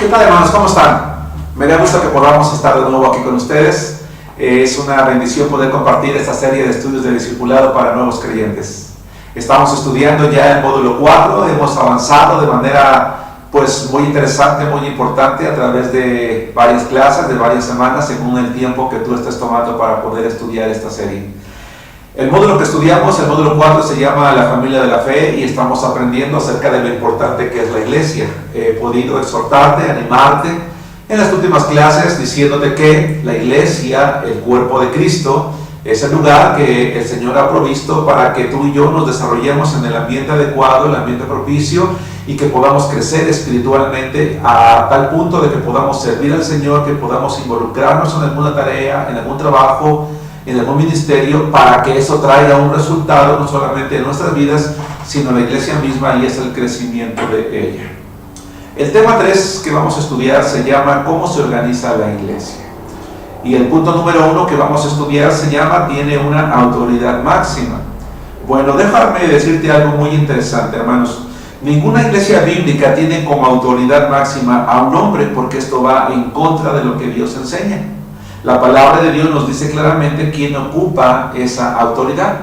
tal, hermanos? ¿Cómo están? Me da gusto que podamos estar de nuevo aquí con ustedes. Es una bendición poder compartir esta serie de estudios de discipulado para nuevos creyentes. Estamos estudiando ya el módulo 4, hemos avanzado de manera muy interesante, muy importante a través de varias clases, de varias semanas, según el tiempo que tú estés tomando para poder estudiar esta serie. El módulo que estudiamos, el módulo 4, se llama La familia de la fe y estamos aprendiendo acerca de lo importante que es la iglesia. He podido exhortarte, animarte en las últimas clases diciéndote que la iglesia, el cuerpo de Cristo, es el lugar que el Señor ha provisto para que tú y yo nos desarrollemos en el ambiente adecuado, el ambiente propicio, y que podamos crecer espiritualmente a tal punto de que podamos servir al Señor, que podamos involucrarnos en alguna tarea, en algún trabajo, en algún ministerio, para que eso traiga un resultado no solamente en nuestras vidas, sino en la iglesia misma, y es el crecimiento de ella. El tema 3 que vamos a estudiar se llama ¿Cómo se organiza la iglesia? Y el punto número 1 que vamos a estudiar se llama ¿Tiene una autoridad máxima? Bueno, déjame decirte algo muy interesante, hermanos. Ninguna iglesia bíblica tiene como autoridad máxima a un hombre, porque esto va en contra de lo que Dios enseña. La palabra de Dios nos dice claramente quién ocupa esa autoridad.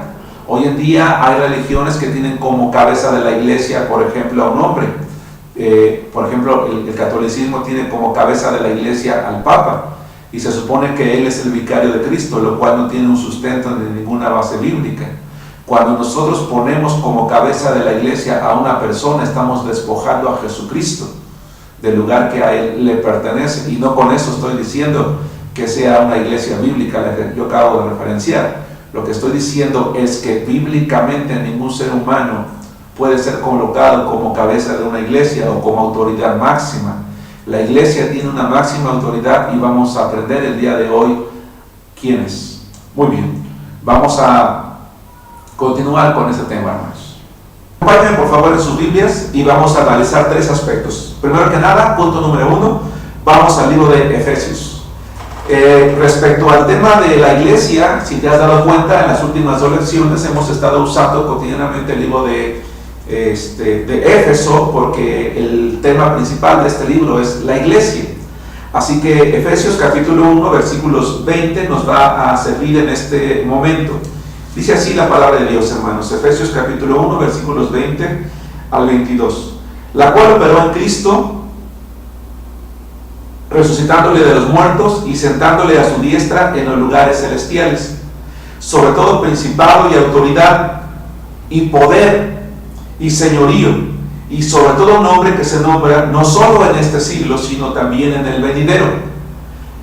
Hoy en día hay religiones que tienen como cabeza de la iglesia, por ejemplo, a un hombre. Por ejemplo, el catolicismo tiene como cabeza de la iglesia al Papa, y se supone que él es el vicario de Cristo, lo cual no tiene un sustento ni ninguna base bíblica. Cuando nosotros ponemos como cabeza de la iglesia a una persona, estamos despojando a Jesucristo del lugar que a él le pertenece, y no con eso estoy diciendo que sea una iglesia bíblica la que yo acabo de referenciar. Lo que estoy diciendo es que bíblicamente ningún ser humano puede ser colocado como cabeza de una iglesia o como autoridad máxima. La iglesia tiene una máxima autoridad y vamos a aprender el día de hoy quién es. Muy bien, vamos a continuar con este tema, hermanos. Acompáñenme por favor en sus Biblias y vamos a analizar 3 aspectos. Primero que nada, punto número 1, vamos al libro de Efesios. Respecto al tema de la iglesia, si te has dado cuenta, en las últimas 2 lecciones hemos estado usando cotidianamente el libro de Éfeso, porque el tema principal de este libro es la iglesia. Así que Efesios capítulo 1, versículos 20 nos va a servir en este momento. Dice así la palabra de Dios, hermanos. Efesios capítulo 1, versículos 20 al 22. La cual operó en Cristo, resucitándole de los muertos y sentándole a su diestra en los lugares celestiales, sobre todo principado y autoridad y poder y señorío, y sobre todo nombre que se nombra no solo en este siglo, sino también en el venidero,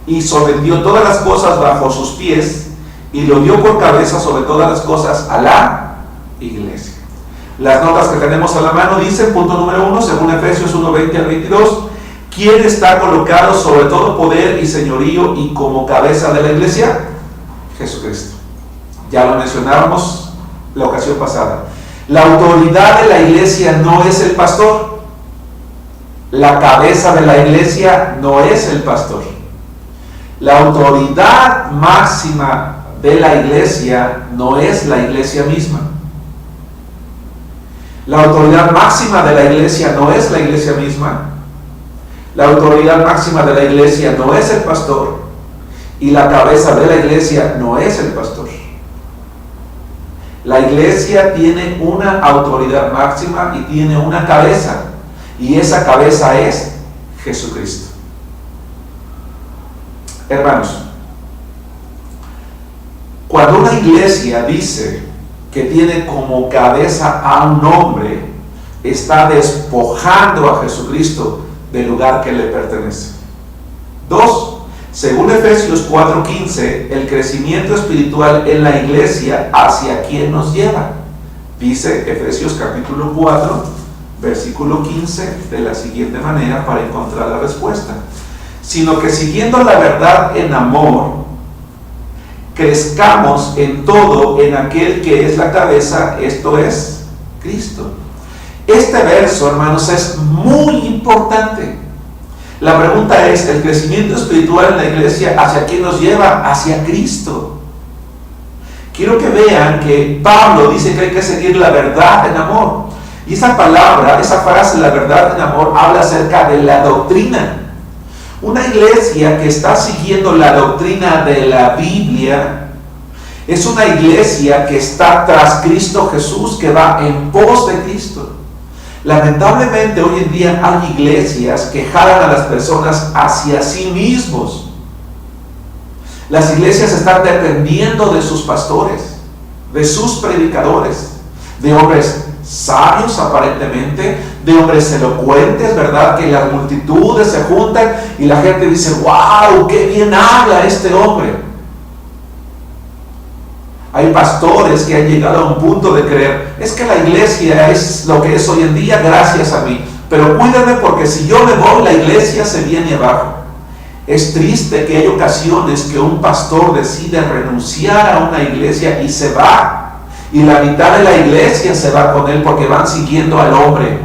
y sometió todas las cosas bajo sus pies, y lo dio por cabeza sobre todas las cosas a la iglesia. Las notas que tenemos a la mano dicen, punto número 1, según Efesios 1, 20 al 22, ¿quién está colocado sobre todo poder y señorío y como cabeza de la iglesia? Jesucristo. Ya lo mencionábamos la ocasión pasada. La autoridad de la iglesia no es el pastor. La cabeza de la iglesia no es el pastor. La autoridad máxima de la iglesia no es la iglesia misma. La autoridad máxima de la iglesia no es la iglesia misma. La autoridad máxima de la iglesia no es el pastor, y la cabeza de la iglesia no es el pastor. La iglesia tiene una autoridad máxima y tiene una cabeza, y esa cabeza es Jesucristo. Hermanos, cuando una iglesia dice que tiene como cabeza a un hombre, está despojando a Jesucristo del lugar que le pertenece. 2. Según Efesios 4:15, el crecimiento espiritual en la iglesia, ¿hacia quién nos lleva? Dice Efesios capítulo 4, versículo 15, de la siguiente manera para encontrar la respuesta. Sino que siguiendo la verdad en amor, crezcamos en todo en aquel que es la cabeza, esto es Cristo. Este verso, hermanos, es muy importante. La pregunta es, ¿el crecimiento espiritual en la iglesia hacia quién nos lleva? Hacia Cristo. Quiero que vean que Pablo dice que hay que seguir la verdad en amor. Y esa palabra, esa frase, la verdad en amor, habla acerca de la doctrina. Una iglesia que está siguiendo la doctrina de la Biblia es una iglesia que está tras Cristo Jesús, que va en pos de Cristo. Lamentablemente hoy en día hay iglesias que jalan a las personas hacia sí mismos. Las iglesias están dependiendo de sus pastores, de sus predicadores, de hombres sabios aparentemente, de hombres elocuentes, ¿verdad? Que las multitudes se juntan y la gente dice, ¡wow! ¡Qué bien habla este hombre! Hay pastores que han llegado a un punto de creer, es que la iglesia es lo que es hoy en día gracias a mí, pero cuídame porque si yo me voy, la iglesia se viene abajo. Es triste que hay ocasiones que un pastor decide renunciar a una iglesia y se va. Y la mitad de la iglesia se va con él porque van siguiendo al hombre.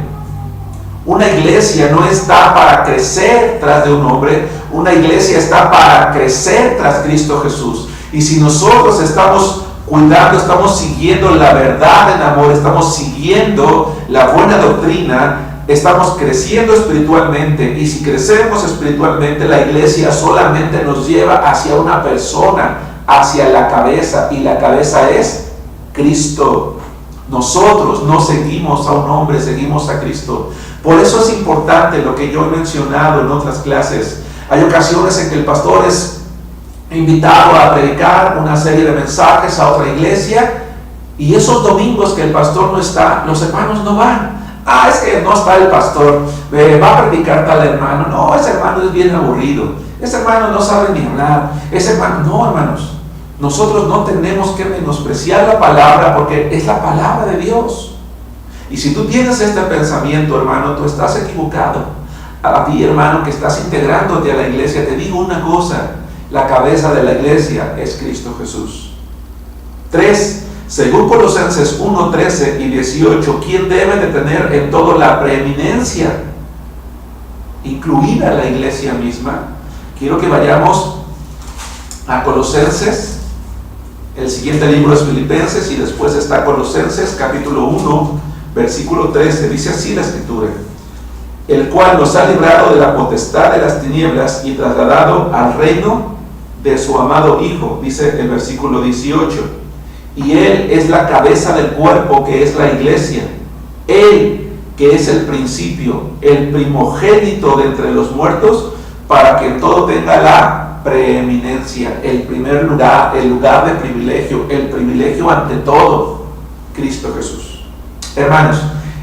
Una iglesia no está para crecer tras de un hombre, una iglesia está para crecer tras Cristo Jesús. Y si nosotros estamos cuidando, estamos siguiendo la verdad en amor, estamos siguiendo la buena doctrina, estamos creciendo espiritualmente. Y si crecemos espiritualmente, la iglesia solamente nos lleva hacia una persona, hacia la cabeza, y la cabeza es Cristo. Nosotros no seguimos a un hombre, seguimos a Cristo. Por eso es importante lo que yo he mencionado en otras clases. Hay ocasiones en que el pastor es invitado a predicar una serie de mensajes a otra iglesia, y esos domingos que el pastor no está, los hermanos no van. Es que no está el pastor, va a predicar tal hermano. No, ese hermano es bien aburrido, ese hermano no sabe ni hablar, ese hermano, no, hermanos. Nosotros no tenemos que menospreciar la palabra porque es la palabra de Dios. Y si tú tienes este pensamiento, hermano, tú estás equivocado. A ti, hermano, que estás integrándote a la iglesia, te digo una cosa: la cabeza de la iglesia es Cristo Jesús. 3. Según Colosenses 1, 13 y 18, ¿quién debe de tener en todo la preeminencia? Incluida la iglesia misma. Quiero que vayamos a Colosenses. El siguiente libro es Filipenses y después está Colosenses capítulo 1, versículo 13. Dice así la escritura: el cual nos ha librado de la potestad de las tinieblas y trasladado al reino de su amado Hijo. Dice el versículo 18: y Él es la cabeza del cuerpo, que es la iglesia. Él, que es el principio, el primogénito de entre los muertos, para que todo tenga la preeminencia, el primer lugar, el lugar de privilegio, el privilegio ante todo, Cristo Jesús. Hermanos,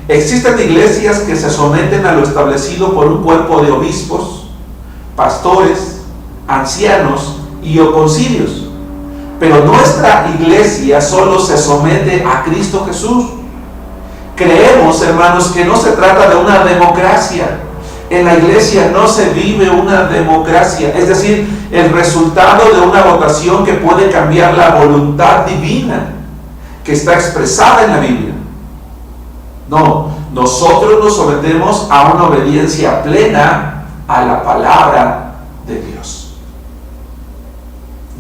existen iglesias que se someten a lo establecido por un cuerpo de obispos, pastores, ancianos y o concilios, pero nuestra iglesia solo se somete a Cristo Jesús. Creemos, hermanos, que no se trata de una democracia. En la iglesia no se vive una democracia, es decir, el resultado de una votación que puede cambiar la voluntad divina que está expresada en la Biblia. No, nosotros nos sometemos a una obediencia plena a la palabra de Dios.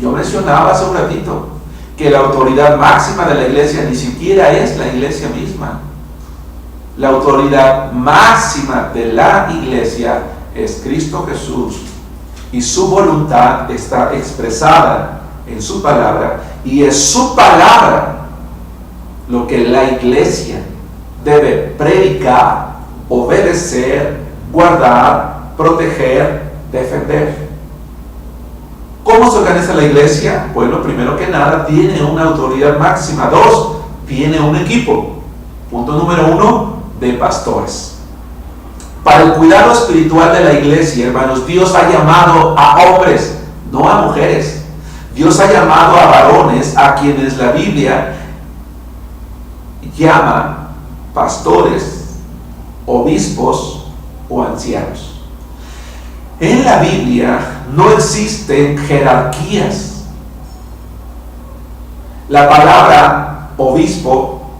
Yo mencionaba hace un ratito que la autoridad máxima de la iglesia ni siquiera es la iglesia misma. La autoridad máxima de la iglesia es Cristo Jesús, y su voluntad está expresada en su palabra, y es su palabra lo que la iglesia debe predicar, obedecer, guardar, proteger, defender. ¿Cómo se organiza la iglesia? Bueno, primero que nada, tiene una autoridad máxima. 2, tiene un equipo. Punto número 1, de pastores. Para el cuidado espiritual de la iglesia, hermanos, Dios ha llamado a hombres, no a mujeres. Dios ha llamado a varones, a quienes la Biblia llama pastores, obispos o ancianos. En la Biblia no existen jerarquías. La palabra obispo,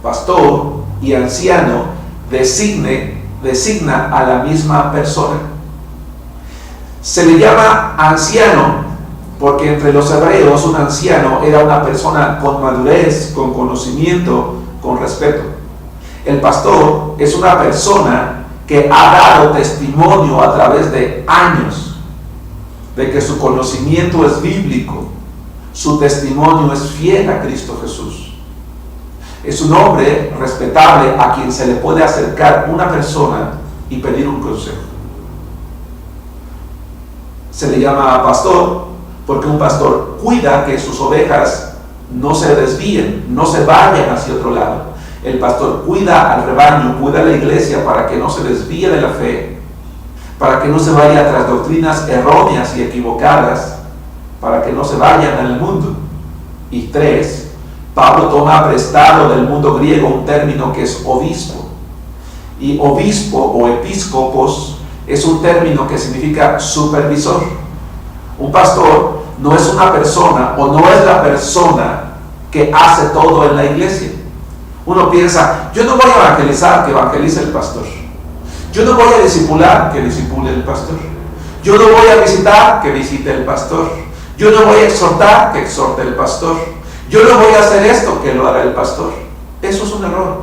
pastor y anciano designa a la misma persona. Se le llama anciano porque entre los hebreos un anciano era una persona con madurez, con conocimiento, con respeto. El pastor es una persona que ha dado testimonio a través de años de que su conocimiento es bíblico, su testimonio es fiel a Cristo Jesús. Es un hombre respetable a quien se le puede acercar una persona y pedir un consejo. Se le llama pastor porque un pastor cuida que sus ovejas no se desvíen, no se vayan hacia otro lado. El pastor cuida al rebaño, cuida a la iglesia para que no se desvíe de la fe, para que no se vaya tras doctrinas erróneas y equivocadas, para que no se vayan al mundo. Y 3, Pablo toma prestado del mundo griego un término que es obispo. Y obispo o episcopos es un término que significa supervisor. Un pastor no es una persona o no es la persona que hace todo en la iglesia. Uno piensa, yo no voy a evangelizar, que evangelice el pastor. Yo no voy a discipular, que discipule el pastor. Yo no voy a visitar, que visite el pastor. Yo no voy a exhortar, que exhorte el pastor. Yo no voy a hacer esto, que lo haga el pastor. Eso es un error.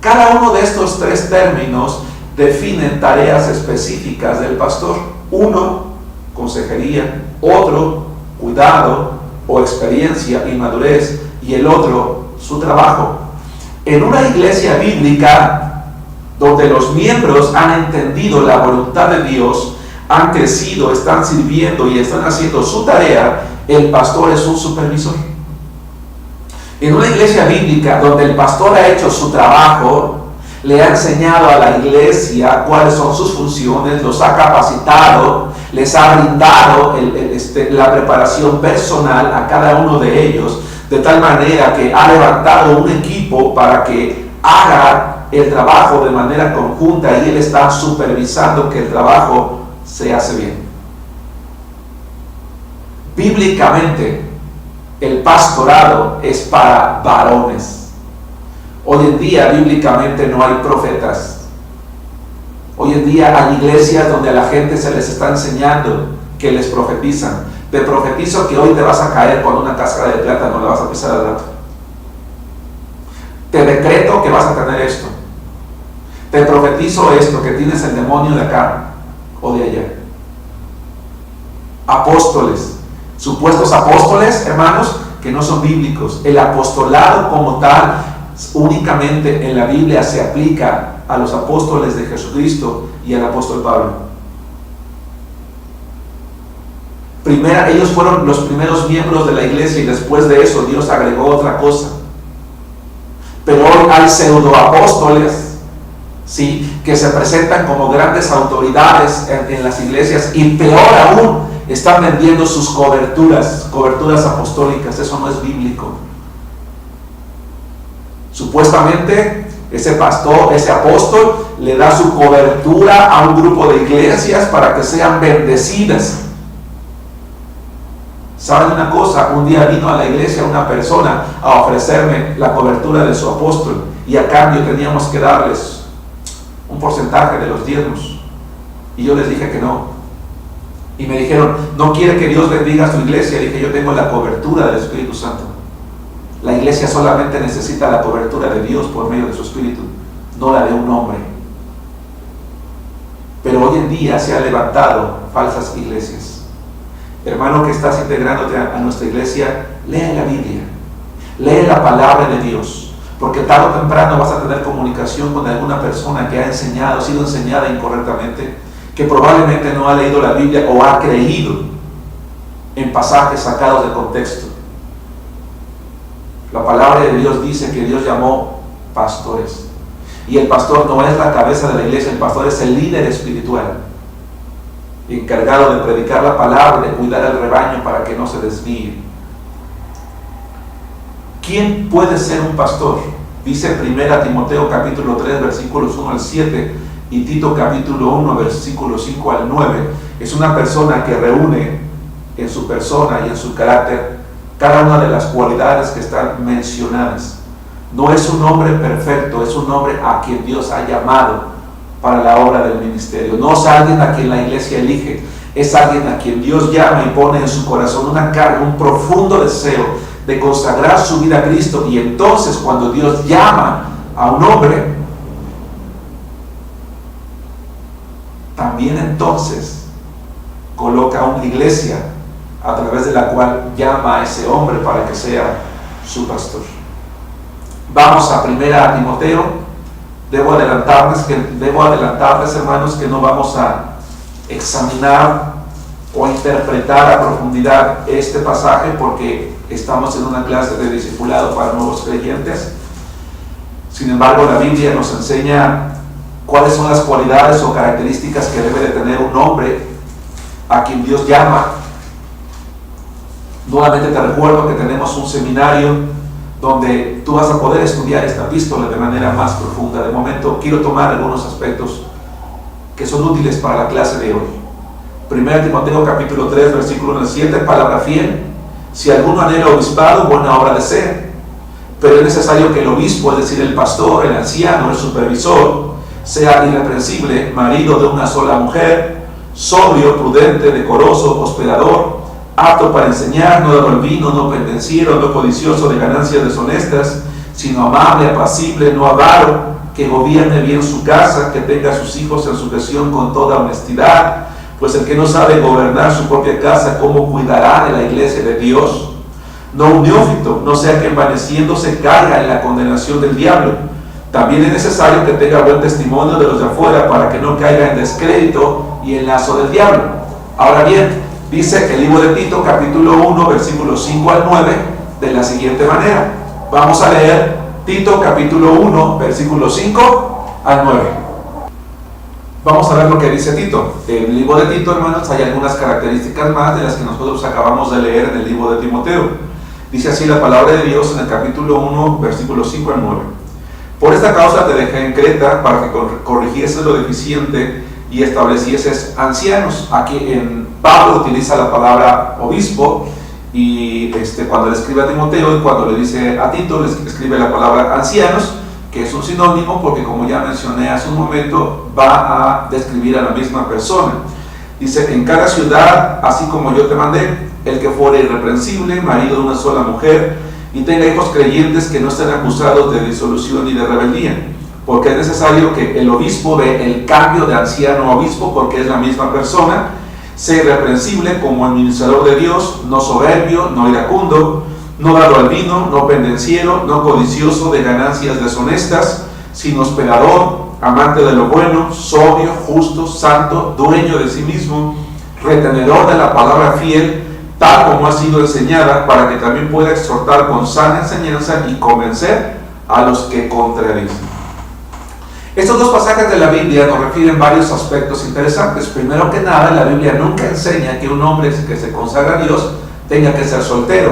Cada uno de estos 3 términos definen tareas específicas del pastor. Uno, consejería. Otro, cuidado o experiencia y madurez. Y el otro, su trabajo. En una iglesia bíblica, donde los miembros han entendido la voluntad de Dios, han crecido, están sirviendo y están haciendo su tarea, el pastor es un supervisor. En una iglesia bíblica donde el pastor ha hecho su trabajo, le ha enseñado a la iglesia cuáles son sus funciones, los ha capacitado, les ha brindado la preparación personal a cada uno de ellos, de tal manera que ha levantado un equipo para que haga el trabajo de manera conjunta y él está supervisando que el trabajo se hace bien. Bíblicamente, el pastorado es para varones. Hoy en día, bíblicamente, no hay profetas. Hoy en día hay iglesias donde a la gente se les está enseñando que les profetizan. Te profetizo que hoy te vas a caer con una cáscara de plátano, la vas a pisar al rato. Te decreto que vas a tener esto. Te profetizo esto, que tienes el demonio de acá o de allá. Apóstoles, supuestos apóstoles, hermanos, que no son bíblicos. El apostolado como tal, únicamente en la Biblia se aplica a los apóstoles de Jesucristo y al apóstol Pablo. Ellos fueron los primeros miembros de la iglesia y después de eso Dios agregó otra cosa. Pero hoy hay pseudoapóstoles, ¿sí?, que se presentan como grandes autoridades en las iglesias y peor aún, están vendiendo sus coberturas apostólicas. Eso no es bíblico. Supuestamente ese pastor, ese apóstol le da su cobertura a un grupo de iglesias para que sean bendecidas. ¿Saben una cosa? Un día vino a la iglesia una persona a ofrecerme la cobertura de su apóstol y a cambio teníamos que darles un porcentaje de los diezmos. Y yo les dije que no. Y me dijeron, ¿no quiere que Dios bendiga su iglesia? Dije, yo tengo la cobertura del Espíritu Santo. La iglesia solamente necesita la cobertura de Dios por medio de su Espíritu, no la de un hombre. Pero hoy en día se han levantado falsas iglesias. Hermano que estás integrándote a nuestra iglesia, lee la Biblia, lee la palabra de Dios, porque tarde o temprano vas a tener comunicación con alguna persona que ha sido enseñada incorrectamente, que probablemente no ha leído la Biblia o ha creído en pasajes sacados de contexto. La palabra de Dios dice que Dios llamó pastores, y el pastor no es la cabeza de la iglesia, el pastor es el líder espiritual, encargado de predicar la palabra, de cuidar al rebaño para que no se desvíe. ¿Quién puede ser un pastor? Dice 1 Timoteo capítulo 3 versículos 1 al 7 y Tito capítulo 1 versículos 5 al 9. Es una persona que reúne en su persona y en su carácter cada una de las cualidades que están mencionadas. No es un hombre perfecto, es un hombre a quien Dios ha llamado para la obra del ministerio. No es alguien a quien la iglesia elige, es alguien a quien Dios llama y pone en su corazón una carga, un profundo deseo de consagrar su vida a Cristo. Y entonces cuando Dios llama a un hombre, también entonces coloca una iglesia a través de la cual llama a ese hombre para que sea su pastor. Vamos a 1 Timoteo. Debo adelantarles, hermanos, que no vamos a examinar o interpretar a profundidad este pasaje porque estamos en una clase de discipulado para nuevos creyentes. Sin embargo, la Biblia nos enseña cuáles son las cualidades o características que debe de tener un hombre a quien Dios llama. Nuevamente te recuerdo que tenemos un seminario donde tú vas a poder estudiar esta epístola de manera más profunda. De momento quiero tomar algunos aspectos que son útiles para la clase de hoy. 1 Timoteo capítulo 3 versículo 7, palabra fiel: si alguno anhela obispado, buena obra desea, pero es necesario que el obispo, es decir, el pastor, el anciano, el supervisor, sea irreprensible, marido de una sola mujer, sobrio, prudente, decoroso, hospedador, apto para enseñar, no dado al vino, no pendenciero, no codicioso de ganancias deshonestas, sino amable, apacible, no avaro, que gobierne bien su casa, que tenga a sus hijos en sujeción con toda honestidad, pues el que no sabe gobernar su propia casa, ¿cómo cuidará de la iglesia de Dios? No un neófito, no sea que envaneciéndose caiga en la condenación del diablo. También es necesario que tenga buen testimonio de los de afuera, para que no caiga en descrédito y en lazo del diablo. Ahora bien, dice el libro de Tito, capítulo 1, versículos 5 al 9, de la siguiente manera. Vamos a leer Tito, capítulo 1, versículos 5 al 9. Vamos a ver lo que dice Tito. En el libro de Tito, hermanos, hay algunas características más de las que nosotros acabamos de leer en el libro de Timoteo. Dice así la palabra de Dios en el capítulo 1, versículos 5 al 9. Por esta causa te dejé en Creta, para que corrigieses lo deficiente y establecieses ancianos. Aquí en Pablo utiliza la palabra obispo, y cuando le escribe a Timoteo y cuando le dice a Tito, le escribe la palabra ancianos, que es un sinónimo porque, como ya mencioné hace un momento, va a describir a la misma persona. Dice: en cada ciudad, así como yo te mandé, el que fuere irreprensible, marido de una sola mujer, y tenga hijos creyentes que no estén acusados de disolución y de rebeldía, porque es necesario que el obispo dé el cambio de anciano a obispo, porque es la misma persona, sea irreprensible como administrador de Dios, no soberbio, no iracundo, no dado al vino, no pendenciero, no codicioso de ganancias deshonestas, sino hospedador, amante de lo bueno, sobrio, justo, santo, dueño de sí mismo, retenedor de la palabra fiel, tal como ha sido enseñada, para que también pueda exhortar con sana enseñanza y convencer a los que contradicen. Estos dos pasajes de la Biblia nos refieren varios aspectos interesantes. Primero que nada, la Biblia nunca enseña que un hombre que se consagra a Dios tenga que ser soltero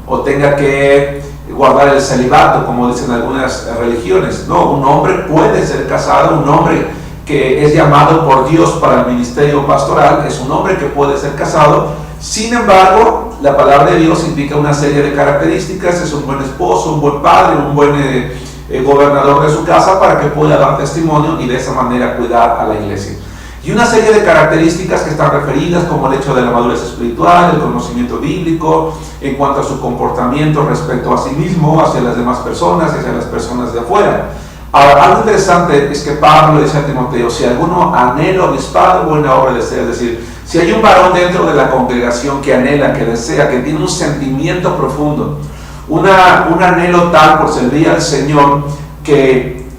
o tenga que guardar el celibato, como dicen algunas religiones. No, un hombre puede ser casado, un hombre que es llamado por Dios para el ministerio pastoral es un hombre que puede ser casado. Sin embargo, la palabra de Dios indica una serie de características: es un buen esposo, un buen padre, un buen gobernador de su casa, para que pueda dar testimonio y de esa manera cuidar a la iglesia. Y una serie de características que están referidas, como el hecho de la madurez espiritual, el conocimiento bíblico, en cuanto a su comportamiento respecto a sí mismo, hacia las demás personas, hacia las personas de afuera. Ahora, algo interesante es que Pablo le dice a Timoteo: si alguno anhela obispado, buena obra desea. Es decir, si hay un varón dentro de la congregación que anhela, que desea, que tiene un sentimiento profundo, un anhelo tal por servir al Señor, que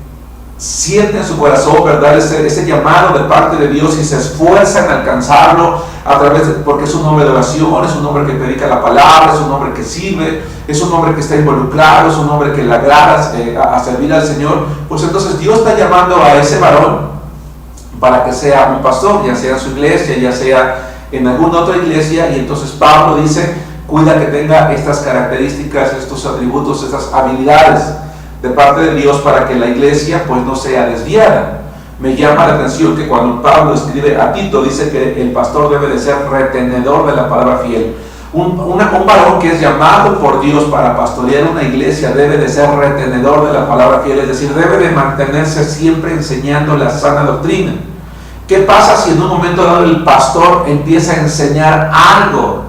siente en su corazón, ¿verdad?, ese llamado de parte de Dios y se esfuerza en alcanzarlo porque es un hombre de oración, es un hombre que predica la palabra, es un hombre que sirve, es un hombre que está involucrado, es un hombre que le agrada a servir al Señor. Pues entonces Dios está llamando a ese varón para que sea un pastor, ya sea en su iglesia, ya sea en alguna otra iglesia. Y entonces Pablo dice: cuida que tenga estas características, estos atributos, estas habilidades de parte de Dios, para que la iglesia pues no sea desviada. Me llama la atención que cuando Pablo escribe a Tito, dice que el pastor debe de ser retenedor de la palabra fiel. Un varón que es llamado por Dios para pastorear una iglesia debe de ser retenedor de la palabra fiel, es decir, debe de mantenerse siempre enseñando la sana doctrina. ¿Qué pasa si en un momento dado el pastor empieza a enseñar algo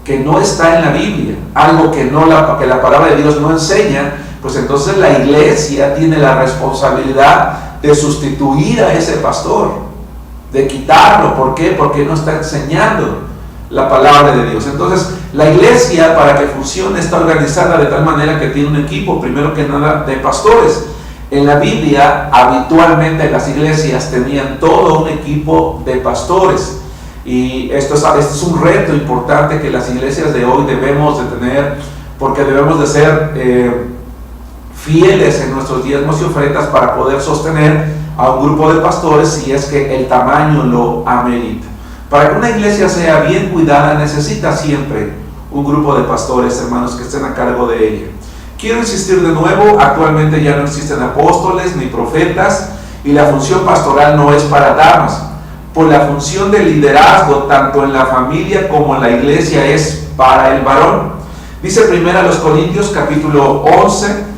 que no está en la Biblia, algo que la palabra de Dios no enseña? Pues entonces la iglesia tiene la responsabilidad de sustituir a ese pastor, de quitarlo. ¿Por qué? Porque no está enseñando la palabra de Dios. Entonces, la iglesia, para que funcione, está organizada de tal manera que tiene un equipo, primero que nada, de pastores. En la Biblia, habitualmente las iglesias tenían todo un equipo de pastores. Y esto es un reto importante que las iglesias de hoy debemos de tener, porque debemos de ser fieles en nuestros diezmos y ofrendas para poder sostener a un grupo de pastores si es que el tamaño lo amerita. Para que una iglesia sea bien cuidada, necesita siempre un grupo de pastores, hermanos, que estén a cargo de ella. Quiero insistir de nuevo, actualmente ya no existen apóstoles ni profetas, y la función pastoral no es para damas. Por la función de liderazgo, tanto en la familia como en la iglesia, es para el varón. Dice 1 Corintios capítulo 11.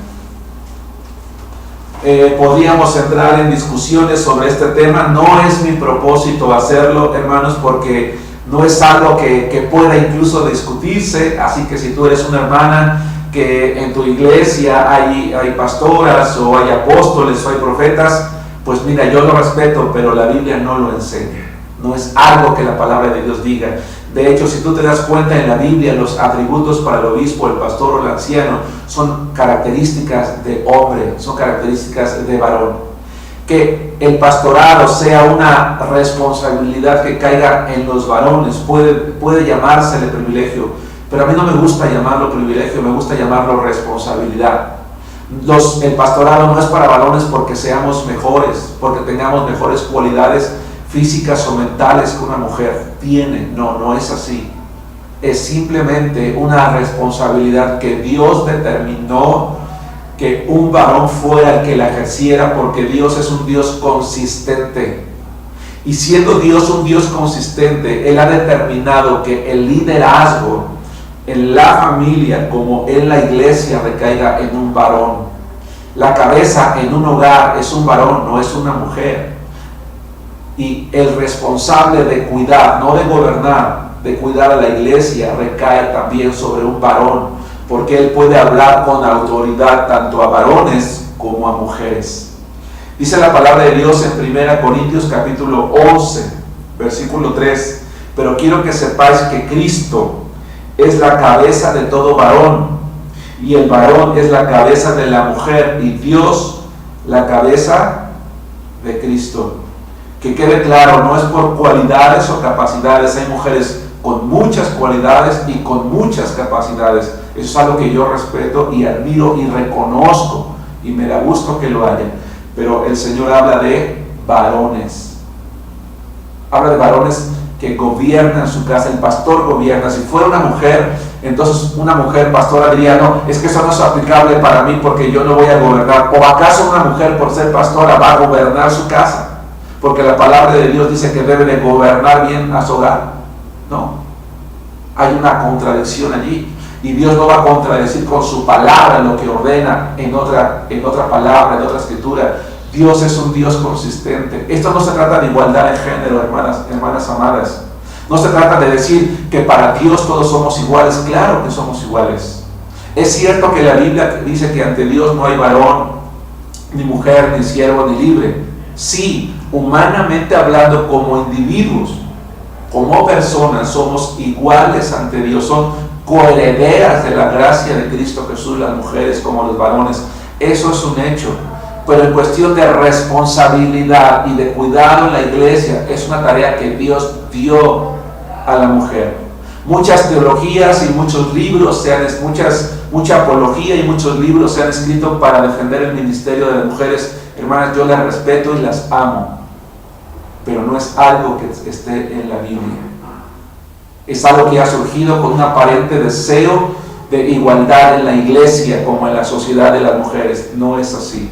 Podríamos entrar en discusiones sobre este tema. No es mi propósito hacerlo, hermanos, porque no es algo que pueda incluso discutirse. Así que si tú eres una hermana que en tu iglesia hay pastoras o hay apóstoles o hay profetas, pues mira, yo lo respeto, pero la Biblia no lo enseña. No es algo que la palabra de Dios diga. De hecho, si tú te das cuenta en la Biblia, los atributos para el obispo, el pastor o el anciano son características de hombre, son características de varón. Que el pastorado sea una responsabilidad que caiga en los varones, puede llamársele privilegio, pero a mí no me gusta llamarlo privilegio, me gusta llamarlo responsabilidad. El pastorado no es para varones porque seamos mejores, porque tengamos mejores cualidades físicas o mentales que una mujer tiene. No es así. Es simplemente una responsabilidad que Dios determinó que un varón fuera el que la ejerciera, porque Dios es un Dios consistente. Y siendo Dios un Dios consistente, Él ha determinado que el liderazgo en la familia como en la iglesia recaiga en un varón. La cabeza en un hogar es un varón, no es una mujer. Y el responsable de cuidar, no de gobernar, de cuidar a la iglesia, recae también sobre un varón, porque él puede hablar con autoridad tanto a varones como a mujeres. Dice la palabra de Dios en 1 Corintios capítulo 11, versículo 3, pero quiero que sepáis que Cristo es la cabeza de todo varón, y el varón es la cabeza de la mujer, y Dios la cabeza de Cristo. Que quede claro, no es por cualidades o capacidades. Hay mujeres con muchas cualidades y con muchas capacidades. Eso es algo que yo respeto y admiro y reconozco, y me da gusto que lo haya. Pero el Señor habla de varones. Habla de varones que gobiernan su casa. El pastor gobierna. Si fuera una mujer, entonces una mujer pastora diría, no, es que eso no es aplicable para mí porque yo no voy a gobernar. ¿O acaso una mujer por ser pastora va a gobernar su casa? Porque la palabra de Dios dice que debe de gobernar bien a su hogar. No, hay una contradicción allí, y Dios no va a contradecir con su palabra lo que ordena en otra palabra, en otra escritura. Dios es un Dios consistente. Esto no se trata de igualdad en género, hermanas amadas. No se trata de decir que para Dios todos somos iguales. Claro que somos iguales. Es cierto que la Biblia dice que ante Dios no hay varón, ni mujer, ni siervo, ni libre. Sí, humanamente hablando, como individuos, como personas, somos iguales ante Dios. Son coherederas de la gracia de Cristo Jesús, las mujeres como los varones. Eso es un hecho. Pero en cuestión de responsabilidad y de cuidado en la iglesia, es una tarea que Dios dio a la mujer. Muchas teologías y muchos libros, mucha apología y muchos libros se han escrito para defender el ministerio de las mujeres. Hermanas, yo las respeto y las amo, pero no es algo que esté en la Biblia. Es algo que ha surgido con un aparente deseo de igualdad en la iglesia como en la sociedad de las mujeres. No es así.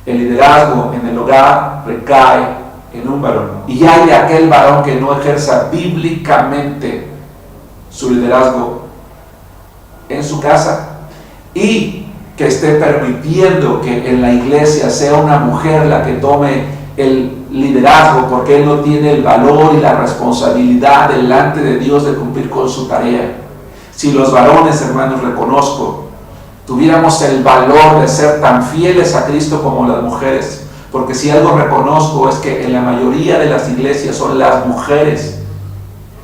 El liderazgo en el hogar recae en un varón. Y hay de aquel varón que no ejerza bíblicamente su liderazgo en su casa y que esté permitiendo que en la iglesia sea una mujer la que tome el liderazgo, porque él no tiene el valor y la responsabilidad delante de Dios de cumplir con su tarea. Si los varones, hermanos, reconozco, tuviéramos el valor de ser tan fieles a Cristo como las mujeres, Porque si algo reconozco es que en la mayoría de las iglesias son las mujeres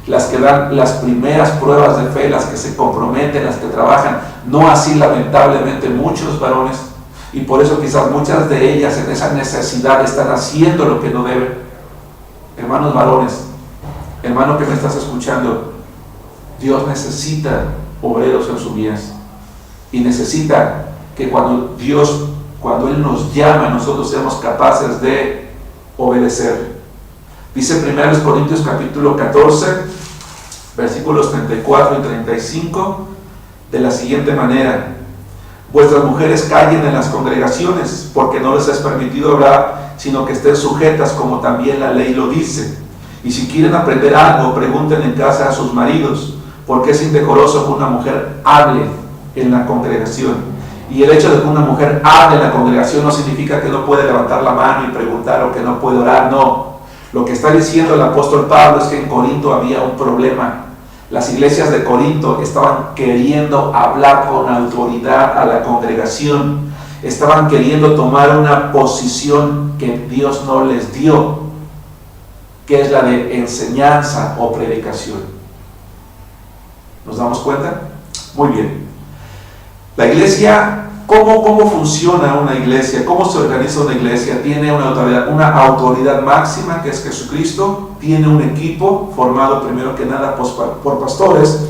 las que dan las primeras pruebas de fe, las que se comprometen, las que trabajan, no así lamentablemente muchos varones, y por eso quizás muchas de ellas en esa necesidad están haciendo lo que no deben. Hermanos varones, hermano que me estás escuchando, Dios necesita obreros en su mies, y necesita que cuando Él nos llama, nosotros seamos capaces de obedecer. Dice 1 Corintios capítulo 14, versículos 34 y 35, de la siguiente manera: vuestras mujeres callen en las congregaciones, porque no les es permitido hablar, sino que estén sujetas, como también la ley lo dice. Y si quieren aprender algo, pregunten en casa a sus maridos, porque es indecoroso que una mujer hable en la congregación. Y el hecho de que una mujer hable en la congregación no significa que no puede levantar la mano y preguntar, o que no puede orar, no. Lo que está diciendo el apóstol Pablo es que en Corinto había un problema. Las iglesias de Corinto estaban queriendo hablar con autoridad a la congregación, estaban queriendo tomar una posición que Dios no les dio, que es la de enseñanza o predicación. ¿Nos damos cuenta? Muy bien. La iglesia, ¿cómo funciona una iglesia? ¿Cómo se organiza una iglesia? Tiene una autoridad máxima, que es Jesucristo. Tiene un equipo formado primero que nada por pastores.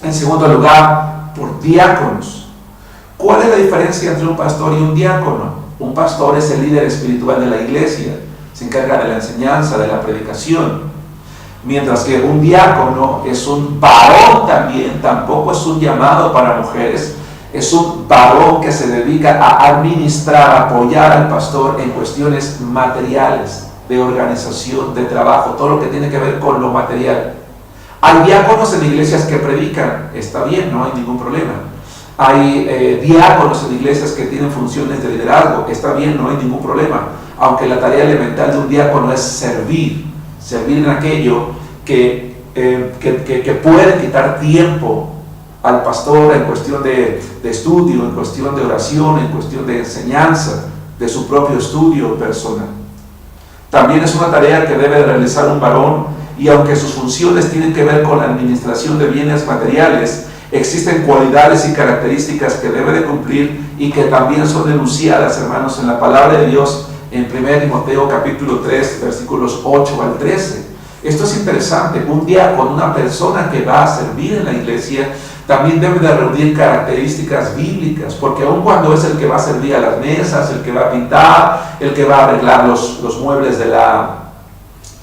En segundo lugar, por diáconos. ¿Cuál es la diferencia entre un pastor y un diácono? Un pastor es el líder espiritual de la iglesia, se encarga de la enseñanza, de la predicación. Mientras que un diácono es un varón también, tampoco es un llamado para mujeres, es un varón que se dedica a administrar, apoyar al pastor en cuestiones materiales, de organización, de trabajo, todo lo que tiene que ver con lo material. Hay diáconos en iglesias que predican, está bien, no hay ningún problema. Hay diáconos en iglesias que tienen funciones de liderazgo, está bien, no hay ningún problema. Aunque la tarea elemental de un diácono es servir en aquello que puede quitar tiempo al pastor en cuestión de estudio, en cuestión de oración, en cuestión de enseñanza, de su propio estudio personal. También es una tarea que debe realizar un varón, y aunque sus funciones tienen que ver con la administración de bienes materiales, existen cualidades y características que debe de cumplir y que también son denunciadas, hermanos, en la palabra de Dios en 1 Timoteo capítulo 3, versículos 8 al 13. Esto es interesante. Un diácono, una persona que va a servir en la iglesia, también debe de reunir características bíblicas, porque aun cuando es el que va a servir a las mesas, el que va a pintar, el que va a arreglar los muebles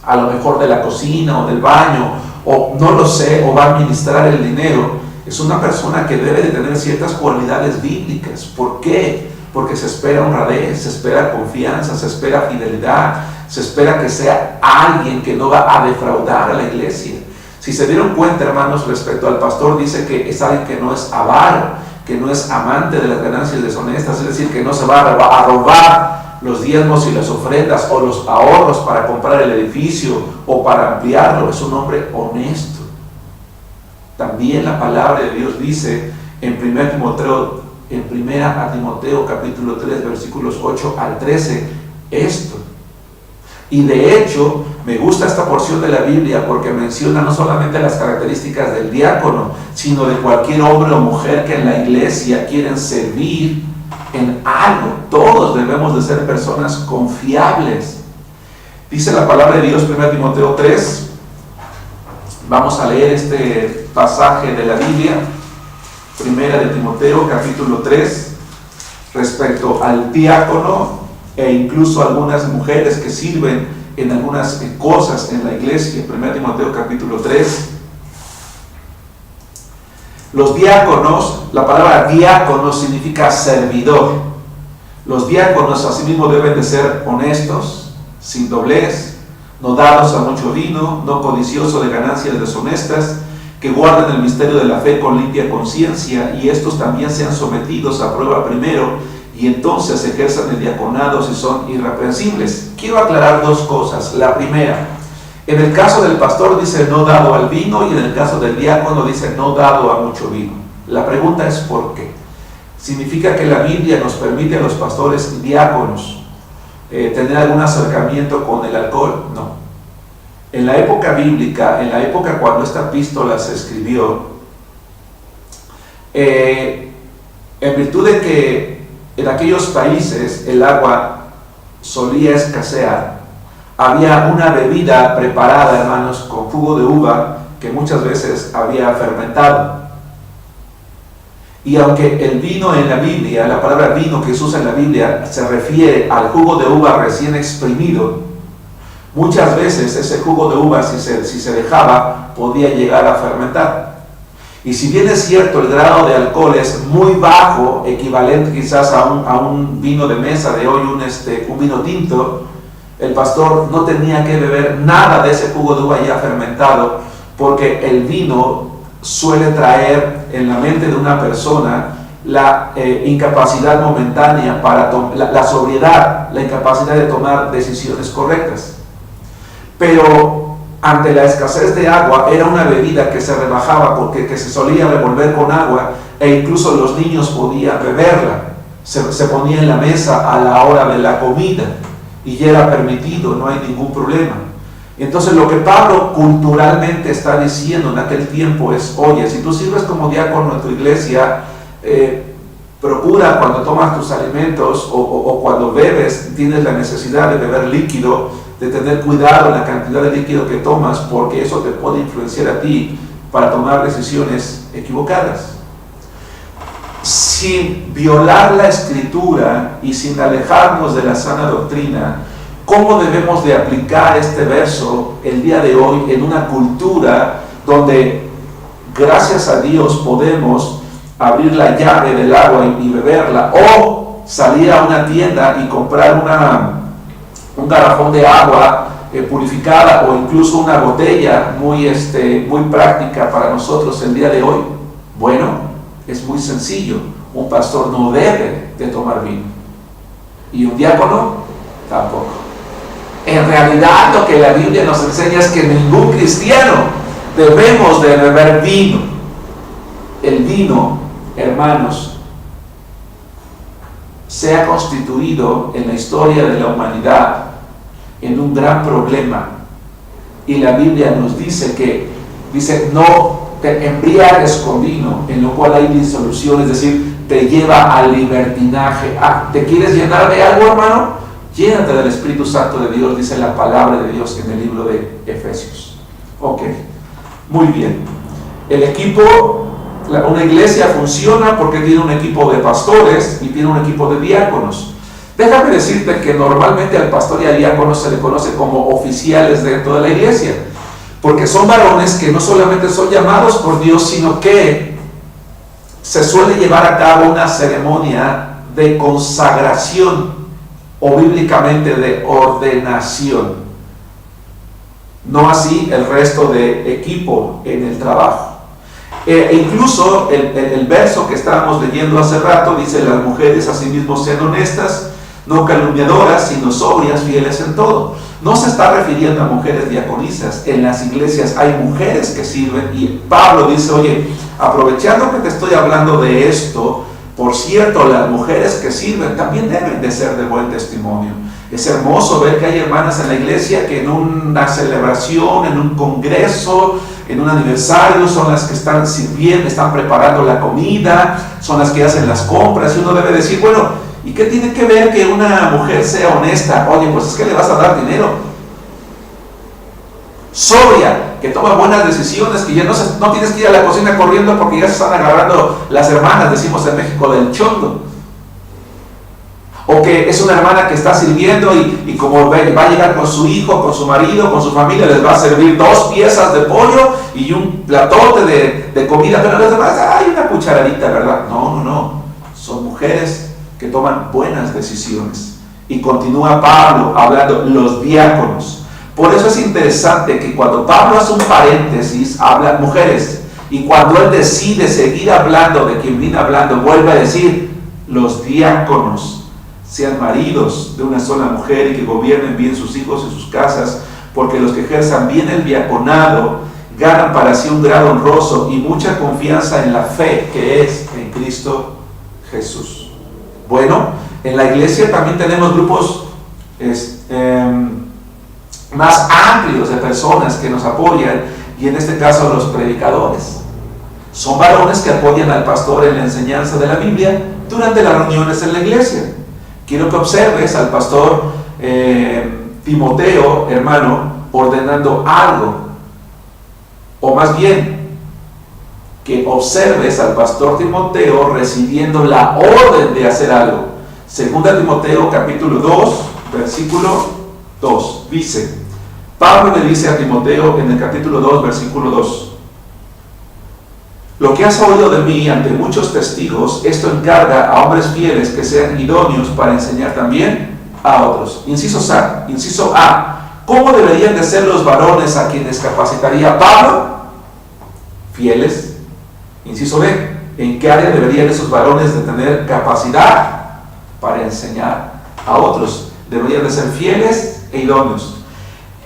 a lo mejor de la cocina o del baño, o no lo sé, o va a administrar el dinero, es una persona que debe de tener ciertas cualidades bíblicas. ¿Por qué? Porque se espera honradez, se espera confianza, se espera fidelidad, se espera que sea alguien que no va a defraudar a la iglesia. Si se dieron cuenta, hermanos, respecto al pastor, dice que es alguien que no es avaro, que no es amante de las ganancias deshonestas, es decir, que no se va a robar los diezmos y las ofrendas o los ahorros para comprar el edificio o para ampliarlo. Es un hombre honesto. También la palabra de Dios dice en 1 Timoteo capítulo 3 versículos 8 al 13 esto. Y de hecho me gusta esta porción de la Biblia porque menciona no solamente las características del diácono, sino de cualquier hombre o mujer que en la iglesia quieren servir en algo. Todos debemos de ser personas confiables. Dice la palabra de Dios, 1 Timoteo 3. Vamos a leer este pasaje de la Biblia, 1 de Timoteo capítulo 3, respecto al diácono e incluso algunas mujeres que sirven en algunas cosas en la iglesia. 1 Timoteo capítulo 3. Los diáconos, la palabra diácono significa servidor. Los diáconos asimismo deben de ser honestos, sin doblez, no dados a mucho vino, no codiciosos de ganancias deshonestas, que guarden el misterio de la fe con limpia conciencia, y estos también sean sometidos a prueba primero, y entonces ejerzan el diaconado si son irreprensibles. Quiero aclarar dos cosas. La primera, en el caso del pastor dice no dado al vino, y en el caso del diácono dice no dado a mucho vino. La pregunta es ¿por qué? Significa que la Biblia nos permite a los pastores y diáconos tener algún acercamiento con el alcohol. No. En la época bíblica, en la época cuando esta epístola se escribió, en virtud de que en aquellos países el agua solía escasear, había una bebida preparada, hermanos, con jugo de uva que muchas veces había fermentado. Y aunque el vino en la Biblia, la palabra vino que se usa en la Biblia, se refiere al jugo de uva recién exprimido, muchas veces ese jugo de uva, si se dejaba, podía llegar a fermentar. Y si bien es cierto, el grado de alcohol es muy bajo, equivalente quizás a un vino de mesa de hoy, un vino tinto, el pastor no tenía que beber nada de ese jugo de uva ya fermentado, porque el vino suele traer en la mente de una persona la incapacidad momentánea para la sobriedad, la incapacidad de tomar decisiones correctas. Pero ante la escasez de agua, era una bebida que se rebajaba porque que se solía revolver con agua, e incluso los niños podían beberla. Se ponía en la mesa a la hora de la comida y ya era permitido, no hay ningún problema. Entonces lo que Pablo culturalmente está diciendo en aquel tiempo es: oye, si tú sirves como diácono en tu iglesia, procura cuando tomas tus alimentos o cuando bebes, tienes la necesidad de beber líquido, de tener cuidado en la cantidad de líquido que tomas, porque eso te puede influenciar a ti para tomar decisiones equivocadas. Sin violar la Escritura y sin alejarnos de la sana doctrina, ¿cómo debemos de aplicar este verso el día de hoy en una cultura donde, gracias a Dios, podemos abrir la llave del agua y beberla, o salir a una tienda y comprar un garrafón de agua purificada, o incluso una botella muy práctica para nosotros el día de hoy? Bueno, es muy sencillo. Un pastor no debe de tomar vino, y un diácono tampoco. En realidad lo que la Biblia nos enseña es que ningún cristiano debemos de beber vino. El vino, hermanos, se ha constituido en la historia de la humanidad en un gran problema, y la Biblia nos dice no te embriagues con vino, en lo cual hay disolución, es decir, te lleva al libertinaje. ¿Te quieres llenar de algo, hermano? Llénate del Espíritu Santo de Dios, dice la palabra de Dios en el libro de Efesios. Ok, muy bien. El equipo, una iglesia funciona porque tiene un equipo de pastores y tiene un equipo de diáconos. Déjame decirte que normalmente al pastor y al diácono se le conoce como oficiales dentro de la iglesia, porque son varones que no solamente son llamados por Dios, sino que se suele llevar a cabo una ceremonia de consagración, o bíblicamente de ordenación. No así el resto de equipo en el trabajo. Incluso el verso que estábamos leyendo hace rato dice: las mujeres asimismo sean honestas, no calumniadoras, sino sobrias, fieles en todo. No se está refiriendo a mujeres diaconisas. En las iglesias hay mujeres que sirven, y Pablo dice: oye, aprovechando que te estoy hablando de esto, por cierto, las mujeres que sirven también deben de ser de buen testimonio. Es hermoso ver que hay hermanas en la iglesia que en una celebración, en un congreso, en un aniversario, son las que están sirviendo, están preparando la comida, son las que hacen las compras, y uno debe decir: bueno, ¿y qué tiene que ver que una mujer sea honesta? Oye, pues es que le vas a dar dinero. Sobria, que toma buenas decisiones, que ya no tienes que ir a la cocina corriendo porque ya se están agarrando las hermanas, decimos en México, del chondo. O que es una hermana que está sirviendo y como va a llegar con su hijo, con su marido, con su familia, les va a servir 2 piezas de pollo y un platote de comida, pero los demás, hay una cucharadita, ¿verdad? No. Son mujeres que toman buenas decisiones. Y continúa Pablo hablando, los diáconos. Por eso es interesante que cuando Pablo hace un paréntesis, habla mujeres, y cuando él decide seguir hablando de quien viene hablando, vuelve a decir: los diáconos sean maridos de una sola mujer y que gobiernen bien sus hijos y sus casas, porque los que ejerzan bien el diaconado ganan para sí un grado honroso y mucha confianza en la fe que es en Cristo Jesús. Bueno, en la iglesia también tenemos grupos más amplios de personas que nos apoyan, y en este caso los predicadores. Son varones que apoyan al pastor en la enseñanza de la Biblia durante las reuniones en la iglesia. Quiero que observes al pastor Timoteo, hermano, ordenando algo, o más bien, que observes al pastor Timoteo recibiendo la orden de hacer algo. Segunda Timoteo capítulo 2, versículo 2, dice, Pablo le dice a Timoteo en el capítulo 2, versículo 2, lo que has oído de mí ante muchos testigos, esto encarga a hombres fieles que sean idóneos para enseñar también a otros. Inciso A, ¿cómo deberían de ser los varones a quienes capacitaría Pablo? Fieles. Inciso B, ¿en qué área deberían esos varones de tener capacidad para enseñar a otros? Deberían de ser fieles e idóneos.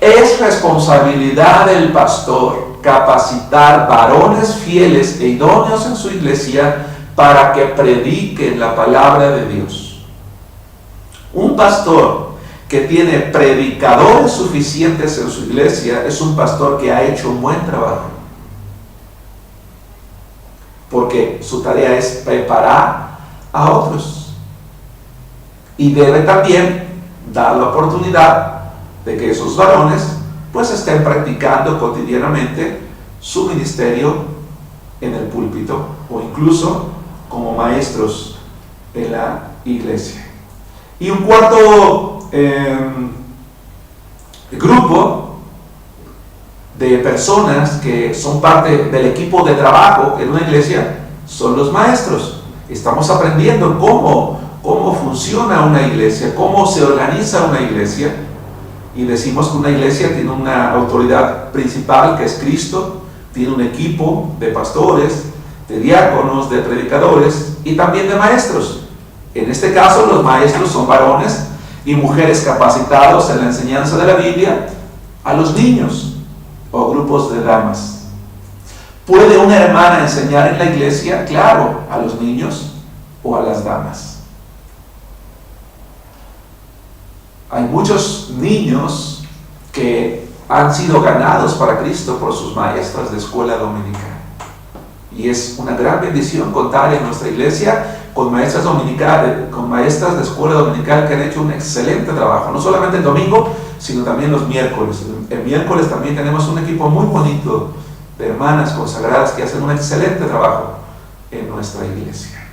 Es responsabilidad del pastor capacitar varones fieles e idóneos en su iglesia para que prediquen la palabra de Dios. Un pastor que tiene predicadores suficientes en su iglesia es un pastor que ha hecho un buen trabajo, porque su tarea es preparar a otros, y debe también dar la oportunidad de que esos varones pues estén practicando cotidianamente su ministerio en el púlpito o incluso como maestros en la iglesia. Y un cuarto grupo de personas que son parte del equipo de trabajo en una iglesia son los maestros. Estamos aprendiendo cómo funciona una iglesia, cómo se organiza una iglesia. Y decimos que una iglesia tiene una autoridad principal que es Cristo, tiene un equipo de pastores, de diáconos, de predicadores y también de maestros. En este caso los maestros son varones y mujeres capacitados en la enseñanza de la Biblia a los niños o grupos de damas. ¿Puede una hermana enseñar en la iglesia? Claro, a los niños o a las damas. Hay muchos niños que han sido ganados para Cristo por sus maestras de escuela dominical. Y es una gran bendición contar en nuestra iglesia con maestras dominicales, con maestras de escuela dominical que han hecho un excelente trabajo, no solamente el domingo, sino también los miércoles. El miércoles también tenemos un equipo muy bonito de hermanas consagradas que hacen un excelente trabajo en nuestra iglesia.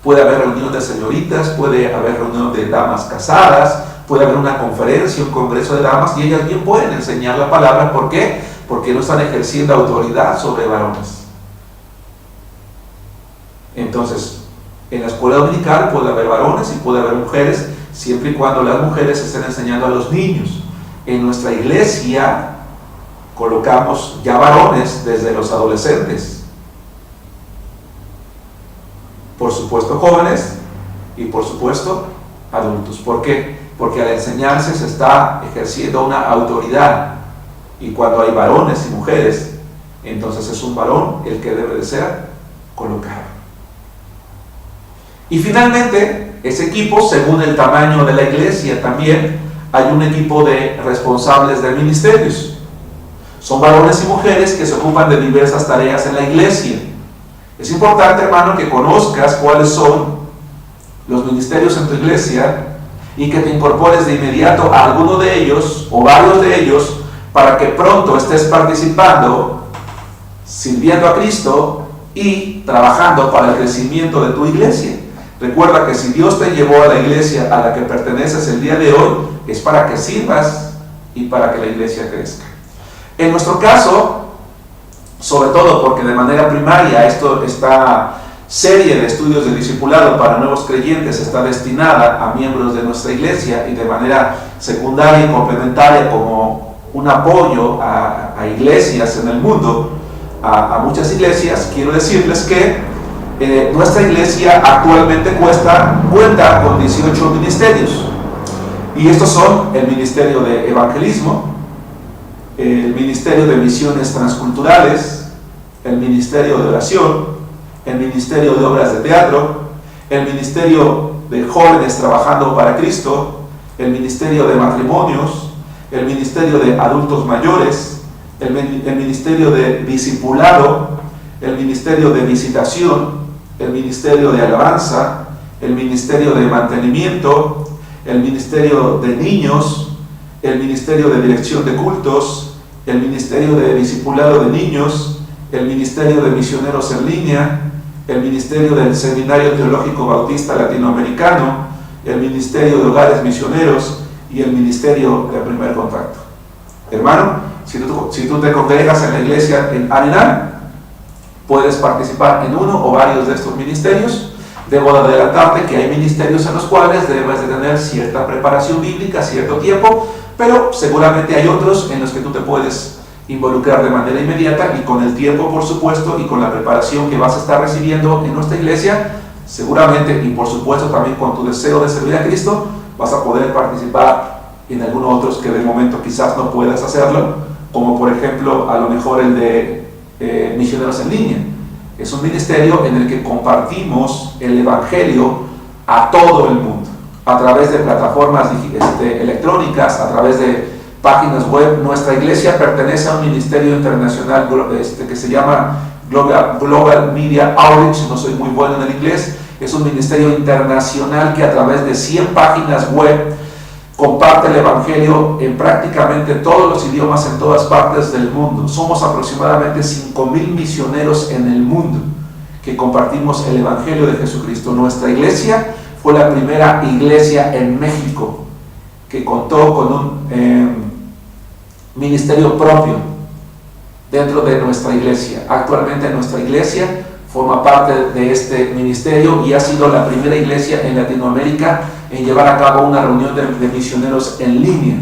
Puede haber reunión de señoritas, puede haber reunión de damas casadas, puede haber una conferencia, un congreso de damas, y ellas bien pueden enseñar la palabra. ¿Por qué? Porque no están ejerciendo autoridad sobre varones. Entonces, en la escuela dominical puede haber varones y puede haber mujeres, siempre y cuando las mujeres estén enseñando a los niños. En nuestra iglesia colocamos ya varones desde los adolescentes. Por supuesto jóvenes y por supuesto adultos. ¿Por qué? Porque al enseñarse se está ejerciendo una autoridad, y cuando hay varones y mujeres, entonces es un varón el que debe de ser colocado. Y finalmente, ese equipo, según el tamaño de la iglesia, también hay un equipo de responsables de ministerios. Son varones y mujeres que se ocupan de diversas tareas en la iglesia. Es importante, hermano, que conozcas cuáles son los ministerios en tu iglesia y que te incorpores de inmediato a alguno de ellos o varios de ellos para que pronto estés participando, sirviendo a Cristo y trabajando para el crecimiento de tu iglesia. Recuerda que si Dios te llevó a la iglesia a la que perteneces el día de hoy, es para que sirvas y para que la iglesia crezca. En nuestro caso, sobre todo porque de manera primaria esta serie de estudios de discipulado para nuevos creyentes está destinada a miembros de nuestra iglesia, y de manera secundaria y complementaria como un apoyo a iglesias en el mundo, a muchas iglesias. Quiero decirles que nuestra iglesia actualmente cuenta con 18 ministerios, y estos son el ministerio de evangelismo, el ministerio de misiones transculturales, el ministerio de oración, el ministerio de obras de teatro, el ministerio de jóvenes trabajando para Cristo, el ministerio de matrimonios, el ministerio de adultos mayores, el ministerio de discipulado, el ministerio de visitación, el ministerio de alabanza, el ministerio de mantenimiento, el ministerio de niños, el ministerio de dirección de cultos, el ministerio de discipulado de niños, el ministerio de misioneros en línea, el ministerio del Seminario Teológico Bautista Latinoamericano, el ministerio de hogares misioneros y el ministerio de primer contacto. Hermano, si tú te congregas en la iglesia en Arenal, puedes participar en uno o varios de estos ministerios. Debo adelantarte que hay ministerios en los cuales debes de tener cierta preparación bíblica, cierto tiempo, pero seguramente hay otros en los que tú te puedes involucrar de manera inmediata, y con el tiempo, por supuesto, y con la preparación que vas a estar recibiendo en nuestra iglesia, seguramente, y por supuesto también con tu deseo de servir a Cristo, vas a poder participar en algunos otros que de momento quizás no puedas hacerlo, como por ejemplo, a lo mejor el de misioneros en línea. Es un ministerio en el que compartimos el Evangelio a todo el mundo, a través de plataformas electrónicas, a través de páginas web. Nuestra iglesia pertenece a un ministerio internacional que se llama Global Media Outreach. No soy muy bueno en el inglés. Es un ministerio internacional que a través de 100 páginas web comparte el Evangelio en prácticamente todos los idiomas en todas partes del mundo. Somos aproximadamente 5,000 misioneros en el mundo que compartimos el Evangelio de Jesucristo. Nuestra iglesia fue la primera iglesia en México que contó con un ministerio propio dentro de nuestra iglesia. Actualmente nuestra iglesia forma parte de este ministerio y ha sido la primera iglesia en Latinoamérica en llevar a cabo una reunión de misioneros en línea.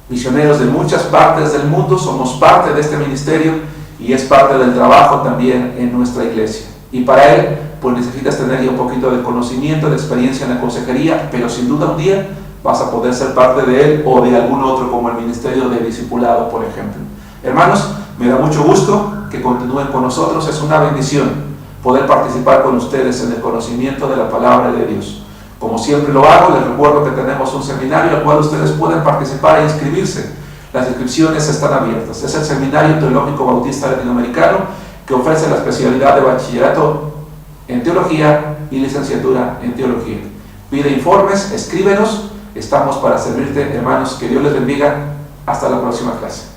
Misioneros de muchas partes del mundo somos parte de este ministerio y es parte del trabajo también en nuestra iglesia. Y para él, pues necesitas tener ya un poquito de conocimiento, de experiencia en la consejería, pero sin duda un día vas a poder ser parte de él o de algún otro, como el ministerio de discipulado, por ejemplo. Hermanos, me da mucho gusto que continúen con nosotros. Es una bendición poder participar con ustedes en el conocimiento de la palabra de Dios. Como siempre lo hago, les recuerdo que tenemos un seminario al cual ustedes pueden participar e inscribirse. Las inscripciones están abiertas. Es el Seminario Teológico Bautista Latinoamericano, que ofrece la especialidad de bachillerato en teología y licenciatura en teología. Pide informes, escríbenos. Estamos para servirte, hermanos. Que Dios les bendiga. Hasta la próxima clase.